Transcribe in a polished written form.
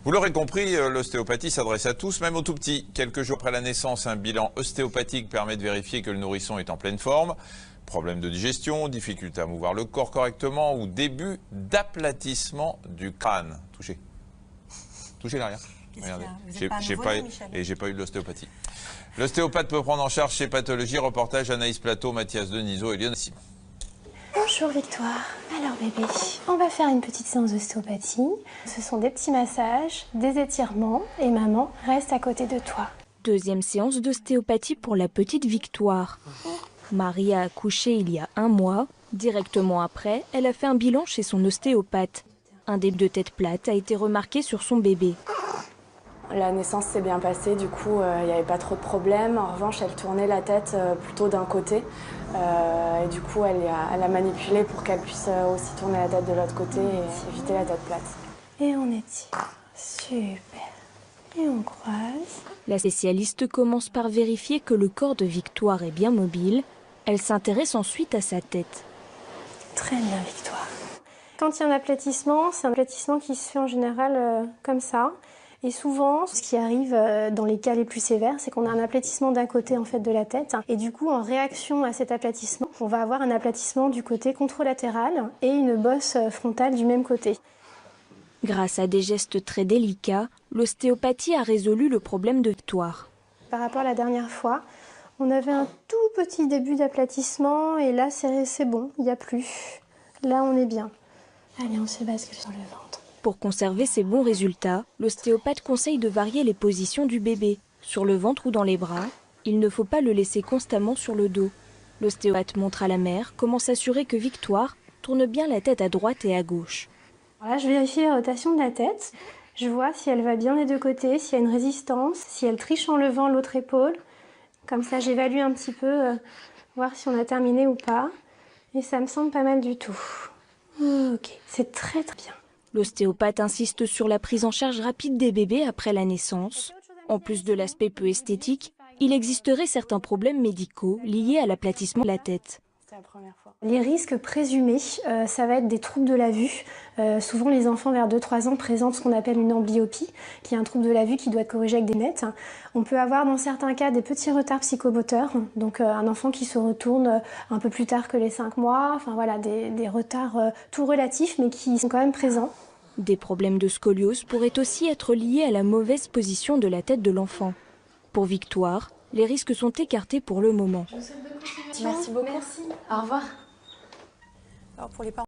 Vous l'aurez compris, l'ostéopathie s'adresse à tous, même aux tout petits. Quelques jours après la naissance, un bilan ostéopathique permet de vérifier que le nourrisson est en pleine forme. Problème de digestion, difficulté à mouvoir le corps correctement ou début d'aplatissement du crâne. Touchez. Touchez l'arrière. Regardez. J'ai pas eu de l'ostéopathie. L'ostéopathe peut prendre en charge ces pathologies. Reportage Anaïs Plateau, Mathias Denisot et Lionel Simon. Bonjour Victoire. Alors bébé, on va faire une petite séance d'ostéopathie. Ce sont des petits massages, des étirements et maman reste à côté de toi. Deuxième séance d'ostéopathie pour la petite Victoire. Marie a accouché il y a 1 mois. Directement après, elle a fait un bilan chez son ostéopathe. Un début de tête plate a été remarqué sur son bébé. La naissance s'est bien passée, du coup il n'y avait pas trop de problèmes. En revanche, elle tournait la tête plutôt d'un côté. Et du coup, elle a manipulé pour qu'elle puisse aussi tourner la tête de l'autre côté et éviter la tête plate. Et on étire. Super. Et on croise. La spécialiste commence par vérifier que le corps de Victoire est bien mobile. Elle s'intéresse ensuite à sa tête. Très bien Victoire. Quand il y a un aplatissement, c'est un aplatissement qui se fait en général comme ça. Et souvent, ce qui arrive dans les cas les plus sévères, c'est qu'on a un aplatissement d'un côté en fait de la tête. Et du coup, en réaction à cet aplatissement, on va avoir un aplatissement du côté contralatéral et une bosse frontale du même côté. Grâce à des gestes très délicats, l'ostéopathie a résolu le problème de Victoire. Par rapport à la dernière fois, on avait un tout petit début d'aplatissement et là, c'est bon, il n'y a plus. Là, on est bien. Allez, on se bascule sur le ventre. Pour conserver ces bons résultats, l'ostéopathe conseille de varier les positions du bébé. Sur le ventre ou dans les bras, il ne faut pas le laisser constamment sur le dos. L'ostéopathe montre à la mère comment s'assurer que Victoire tourne bien la tête à droite et à gauche. Voilà, je vérifie la rotation de la tête. Je vois si elle va bien des deux côtés, s'il y a une résistance, si elle triche en levant l'autre épaule. Comme ça, j'évalue un petit peu, voir si on a terminé ou pas. Et ça me semble pas mal du tout. Ok, c'est très très bien. L'ostéopathe insiste sur la prise en charge rapide des bébés après la naissance. En plus de l'aspect peu esthétique, il existerait certains problèmes médicaux liés à l'aplatissement de la tête. Les risques présumés, ça va être des troubles de la vue. Souvent, les enfants vers 2-3 ans présentent ce qu'on appelle une amblyopie, qui est un trouble de la vue qui doit être corrigé avec des lunettes. On peut avoir dans certains cas des petits retards psychomoteurs, donc un enfant qui se retourne un peu plus tard que les 5 mois, enfin voilà, des retards tout relatifs mais qui sont quand même présents. Des problèmes de scoliose pourraient aussi être liés à la mauvaise position de la tête de l'enfant. Pour Victoire, les risques sont écartés pour le moment. Merci beaucoup. Merci. Au revoir. Alors pour les parents